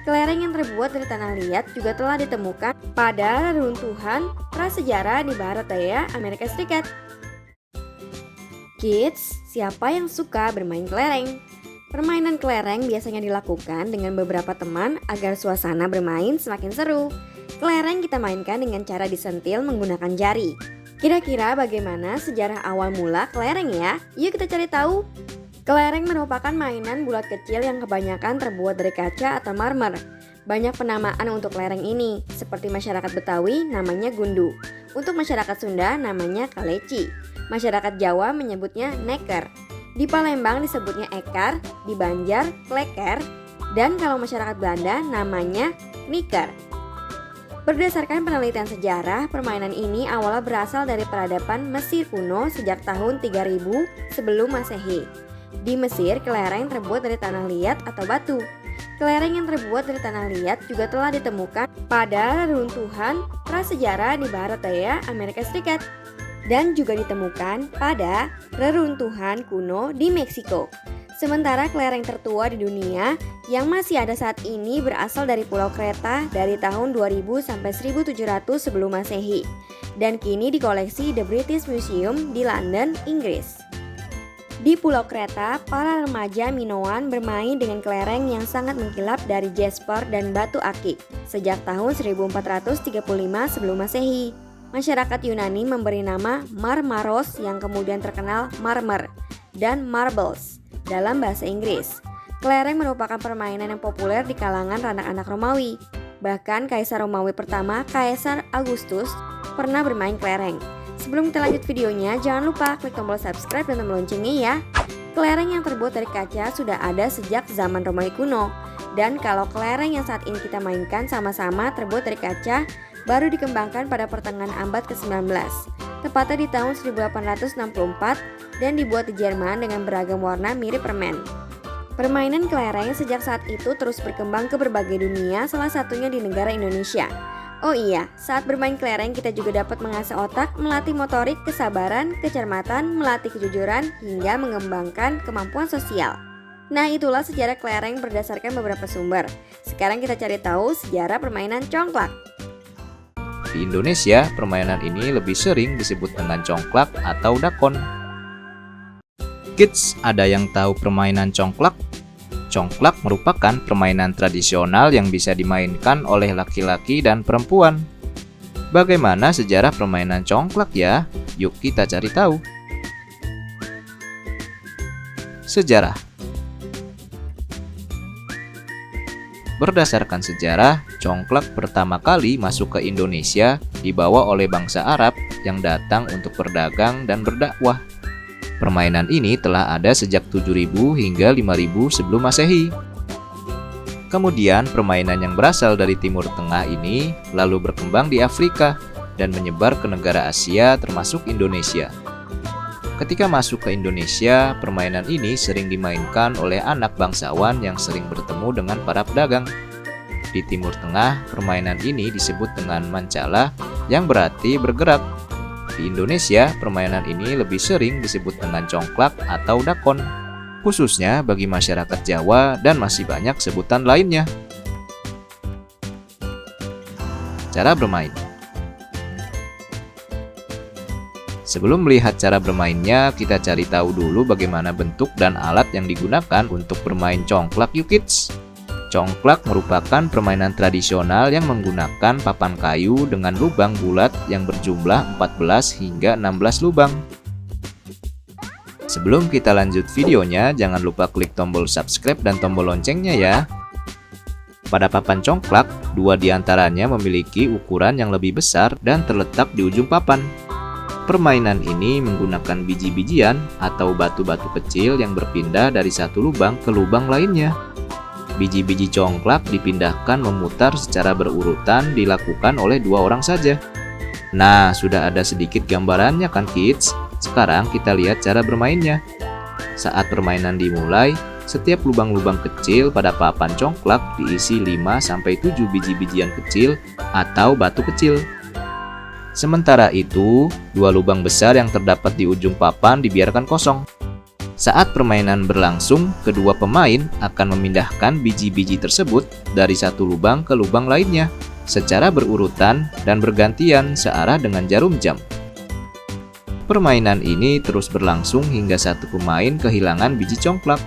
Kelereng yang terbuat dari tanah liat juga telah ditemukan pada reruntuhan prasejarah di barat daya Amerika Serikat. Kids, siapa yang suka bermain kelereng? Permainan kelereng biasanya dilakukan dengan beberapa teman agar suasana bermain semakin seru. Kelereng kita mainkan dengan cara disentil menggunakan jari. Kira-kira bagaimana sejarah awal mula kelereng ya? Yuk kita cari tahu. Kelereng merupakan mainan bulat kecil yang kebanyakan terbuat dari kaca atau marmer. Banyak penamaan untuk kelereng ini, seperti masyarakat Betawi namanya gundu. Untuk masyarakat Sunda namanya kaleci. Masyarakat Jawa menyebutnya neker. Di Palembang disebutnya ekar, di Banjar kleker, dan kalau masyarakat Belanda namanya kniker. Berdasarkan penelitian sejarah, permainan ini awalnya berasal dari peradaban Mesir kuno sejak tahun 3000 sebelum Masehi. Di Mesir, kelereng terbuat dari tanah liat atau batu. Kelereng yang terbuat dari tanah liat juga telah ditemukan pada reruntuhan prasejarah di barat daya Amerika Serikat dan juga ditemukan pada reruntuhan kuno di Meksiko. Sementara kelereng tertua di dunia yang masih ada saat ini berasal dari Pulau Kreta dari tahun 2000 sampai 1700 sebelum Masehi dan kini dikoleksi The British Museum di London, Inggris. Di Pulau Kreta, para remaja Minoan bermain dengan kelereng yang sangat mengkilap dari jasper dan batu akik sejak tahun 1435 sebelum Masehi. Masyarakat Yunani memberi nama Marmaros yang kemudian terkenal marmer dan marbles dalam bahasa Inggris. Kelereng merupakan permainan yang populer di kalangan anak-anak Romawi. Bahkan Kaisar Romawi pertama, Kaisar Augustus, pernah bermain kelereng. Sebelum kita lanjut videonya, jangan lupa klik tombol subscribe dan tombol loncengnya ya. Kelereng yang terbuat dari kaca sudah ada sejak zaman Romawi kuno. Dan kalau kelereng yang saat ini kita mainkan sama-sama terbuat dari kaca, baru dikembangkan pada pertengahan abad ke-19. Tepatnya di tahun 1864 dan dibuat di Jerman dengan beragam warna mirip permen. Permainan kelereng sejak saat itu terus berkembang ke berbagai dunia, salah satunya di negara Indonesia. Oh iya, saat bermain kelereng kita juga dapat mengasah otak, melatih motorik, kesabaran, kecermatan, melatih kejujuran, hingga mengembangkan kemampuan sosial. Nah, itulah sejarah kelereng berdasarkan beberapa sumber. Sekarang kita cari tahu sejarah permainan congklak. Di Indonesia, permainan ini lebih sering disebut dengan congklak atau dakon. Kids, ada yang tahu permainan congklak? Congklak merupakan permainan tradisional yang bisa dimainkan oleh laki-laki dan perempuan. Bagaimana sejarah permainan congklak ya? Yuk kita cari tahu. Sejarah. Berdasarkan sejarah, congklak pertama kali masuk ke Indonesia dibawa oleh bangsa Arab yang datang untuk berdagang dan berdakwah. Permainan ini telah ada sejak 7000 hingga 5000 sebelum Masehi. Kemudian permainan yang berasal dari Timur Tengah ini lalu berkembang di Afrika dan menyebar ke negara Asia termasuk Indonesia. Ketika masuk ke Indonesia, permainan ini sering dimainkan oleh anak bangsawan yang sering bertemu dengan para pedagang. Di Timur Tengah, permainan ini disebut dengan mancala yang berarti bergerak. Di Indonesia, permainan ini lebih sering disebut dengan congklak atau dakon, khususnya bagi masyarakat Jawa dan masih banyak sebutan lainnya. Cara bermain. Sebelum melihat cara bermainnya, kita cari tahu dulu bagaimana bentuk dan alat yang digunakan untuk bermain congklak yuk kids. Congklak merupakan permainan tradisional yang menggunakan papan kayu dengan lubang bulat yang berjumlah 14 hingga 16 lubang. Sebelum kita lanjut videonya, jangan lupa klik tombol subscribe dan tombol loncengnya ya. Pada papan congklak, dua diantaranya memiliki ukuran yang lebih besar dan terletak di ujung papan. Permainan ini menggunakan biji-bijian atau batu-batu kecil yang berpindah dari satu lubang ke lubang lainnya. Biji-biji congklak dipindahkan memutar secara berurutan dilakukan oleh dua orang saja. Nah, sudah ada sedikit gambarannya kan kids? Sekarang kita lihat cara bermainnya. Saat permainan dimulai, setiap lubang-lubang kecil pada papan congklak diisi 5-7 biji-bijian kecil atau batu kecil. Sementara itu, dua lubang besar yang terdapat di ujung papan dibiarkan kosong. Saat permainan berlangsung, kedua pemain akan memindahkan biji-biji tersebut dari satu lubang ke lubang lainnya secara berurutan dan bergantian searah dengan jarum jam. Permainan ini terus berlangsung hingga satu pemain kehilangan biji congklak.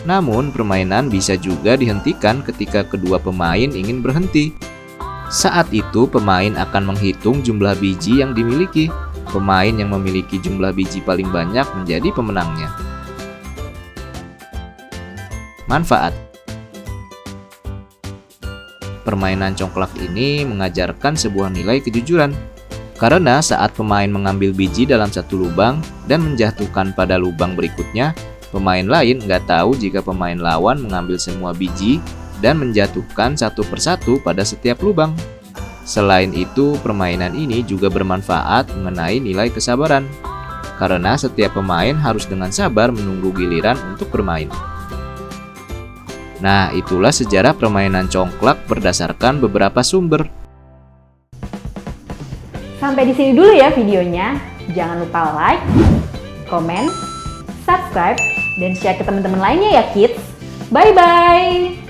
Namun, permainan bisa juga dihentikan ketika kedua pemain ingin berhenti. Saat itu, pemain akan menghitung jumlah biji yang dimiliki. Pemain yang memiliki jumlah biji paling banyak menjadi pemenangnya. Manfaat: permainan congklak ini mengajarkan sebuah nilai kejujuran. Karena saat pemain mengambil biji dalam satu lubang dan menjatuhkan pada lubang berikutnya, pemain lain nggak tahu jika pemain lawan mengambil semua biji dan menjatuhkan satu persatu pada setiap lubang. Selain itu, permainan ini juga bermanfaat mengenai nilai kesabaran. Karena setiap pemain harus dengan sabar menunggu giliran untuk bermain. Nah, itulah sejarah permainan congklak berdasarkan beberapa sumber. Sampai di sini dulu ya videonya. Jangan lupa like, komen, subscribe, dan share ke teman-teman lainnya ya kids. Bye-bye!